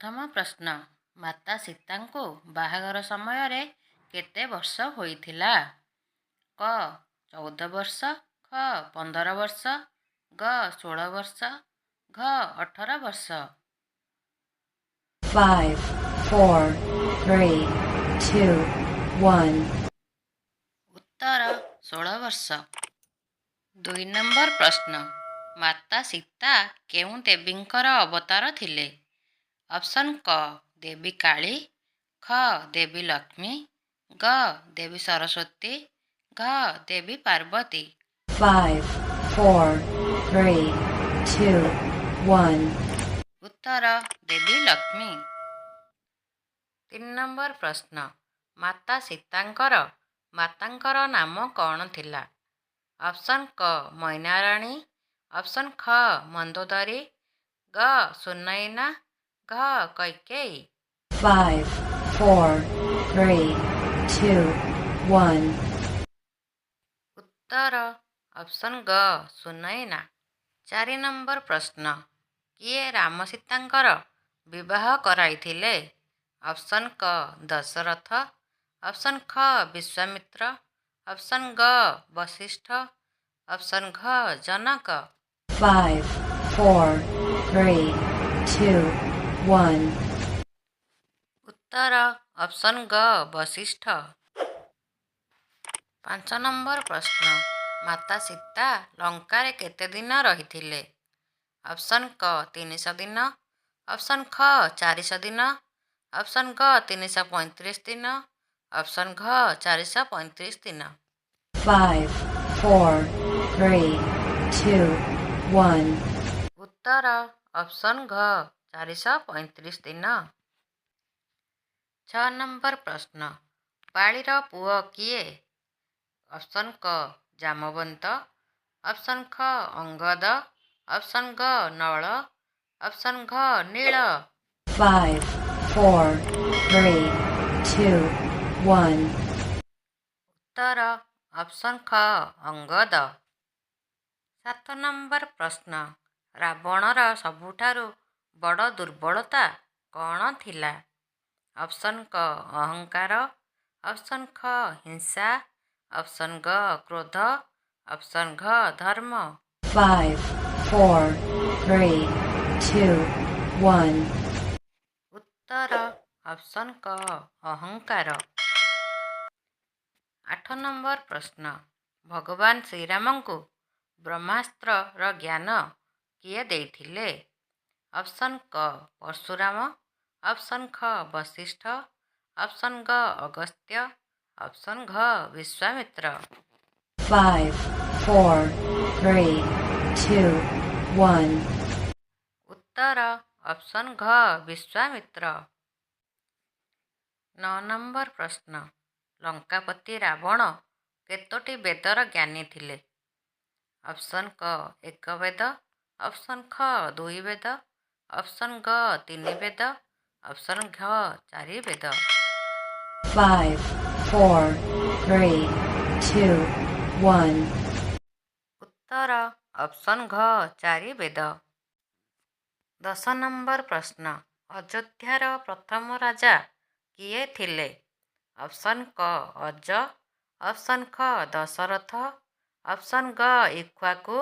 ପ୍ରଥମ ପ୍ରଶ୍ନ, ମାତା ସୀତାଙ୍କୁ ବାହାଘର ସମୟରେ କେତେ ବର୍ଷ ହୋଇଥିଲା? କ 14 ବର୍ଷ, ଖ 15 ବର୍ଷ, ଗ 16 ବର୍ଷ, ଘ 18 ବର୍ଷ। 5, 4, 3, 2, 1. ଉତ୍ତର 16 ବର୍ଷ। 2 ନମ୍ବର ପ୍ରଶ୍ନ, ମାତା ସୀତା କେଉଁ ଦେବୀଙ୍କର ଅବତାର ଥିଲେ? ଅପସନ୍ କ ଦେବୀ କାଳୀ, ଖ ଦେବୀ ଲକ୍ଷ୍ମୀ, ଗ ଦେବୀ ସରସ୍ୱତୀ, ଘ ଦେବୀ ପାର୍ବତୀ। 5, 4, 3, 2, 1. ଉତ୍ତର ଦେବୀ ଲକ୍ଷ୍ମୀ। 3 ନମ୍ବର ପ୍ରଶ୍ନ, ମାତା ସୀତାଙ୍କର ମାତାଙ୍କର ନାମ କ'ଣ ଥିଲା? ଅପସନ୍ କ ମୈନାରାଣୀ, ଅପସନ୍ ଖ ମନ୍ଦୋଦରୀ, ଗ ସୁନୟନା, ଘ କୈକେୟୀ। 5, 4, 3, 2, 1. ଉତ୍ତର ଅପସନ୍ ଗ ସୁନୟନା। 4 ନମ୍ବର ପ୍ରଶ୍ନ, କିଏ ରାମ ସୀତାଙ୍କର ବିବାହ କରାଇଥିଲେ? ଅପସନ୍ କ ଦଶରଥ, ଅପସନ୍ ଖ ବିଶ୍ୱାମିତ୍ର, ଅପସନ୍ ଗ ବଶିଷ୍ଠ, ଅପସନ୍ ଘ ଜନକ। 5, 4, 3, 2, 1. ଉତ୍ତର ଅପସନ୍ ଗ ବଶିଷ୍ଠ। 5 ନମ୍ବର ପ୍ରଶ୍ନ, ମାତା ସୀତା ଲଙ୍କାରେ କେତେ ଦିନ ରହିଥିଲେ? ଅପସନ୍ କ 300 ଦିନ, ଅପସନ୍ ଖ 400 ଦିନ, ଅପସନ୍ ଗ 335 ଦିନ, ଅପସନ୍ ଘ 435 ଦିନ। 5, 4, 3, 2, 1. ଉତ୍ତର ଅପସନ୍ ଘ 435 ଦିନ। 6 ନମ୍ବର ପ୍ରଶ୍ନ, ପାଳିର ପୁଅ କିଏ? ଅପସନ୍ କ ଜାମବନ୍ତ, ଅପସନ୍ ଖ ଅଙ୍ଗଦ, ଅପସନ୍ ଗ ନଳ, ଅପସନ୍ ଘ ନୀଳ। 5, 4, 3, 2, 1. ଉତ୍ତର ଅପସନ୍ ଖ ଅଙ୍ଗଦ। 7 ନମ୍ବର ପ୍ରଶ୍ନ, ରାବଣର ସବୁଠାରୁ ବଡ଼ ଦୁର୍ବଳତା କ'ଣ ଥିଲା? ଅପସନ୍ କ ଅହଙ୍କାର, ଅପସନ୍ ଖ ହିଂସା, ଅପସନ୍ ଗ କ୍ରୋଧ, ଅପସନ୍ ଘ ଧର୍ମ। 5, 4, 3, 2, 1. ଉତ୍ତର ଅପସନ୍ କ ଅହଙ୍କାର। 8 ନମ୍ବର ପ୍ରଶ୍ନ, ଭଗବାନ ଶ୍ରୀରାମଙ୍କୁ ବ୍ରହ୍ମାସ୍ତ୍ରର ଜ୍ଞାନ କିଏ ଦେଇଥିଲେ? ଅପସନ୍ କ ପରଶୁରାମ, ଅପସନ୍ ଖ ବଶିଷ୍ଠ, ଅପସନ୍ ଗ ଅଗସ୍ତ୍ୟ, ଅପସନ୍ ଘ ବିଶ୍ୱାମିତ୍ର। 5, 4, 3, 2, 1. ଉତ୍ତର ଅପସନ୍ ଘ ବିଶ୍ୱାମିତ୍ର। 9 ନମ୍ବର ପ୍ରଶ୍ନ, ଲଙ୍କାପତି ରାବଣ କେତୋଟି ବେଦର ଜ୍ଞାନୀ ଥିଲେ? ଅପସନ୍ କ 1 ବେଦ, ଅପସନ୍ ଖ 2 ବେଦ, ଅପସନ୍ ଗ 3 ବେଦ, ଅପସନ୍ ଘ 4 ବେଦ। 5, 4, 3, 2, 1. ଉତ୍ତର ଅପସନ୍ ଘ 4 ବେଦ। 10 ନମ୍ବର ପ୍ରଶ୍ନ, ଅଯୋଧ୍ୟାର ପ୍ରଥମ ରାଜା କିଏ ଥିଲେ? ଅପସନ୍ କ ଅଜ, ଅପସନ୍ ଖ ଦଶରଥ, ଅପସନ୍ ଗ ଇକ୍ଷ୍ୱାକୁ,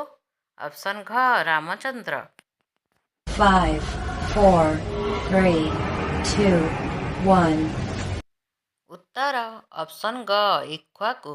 ଅପସନ୍ ଘ ରାମଚନ୍ଦ୍ର। 5, 4, 3, 2, 1. ଉତ୍ତର ଅପସନ୍ ଗ ଇକ୍ଷ୍ୱାକୁ।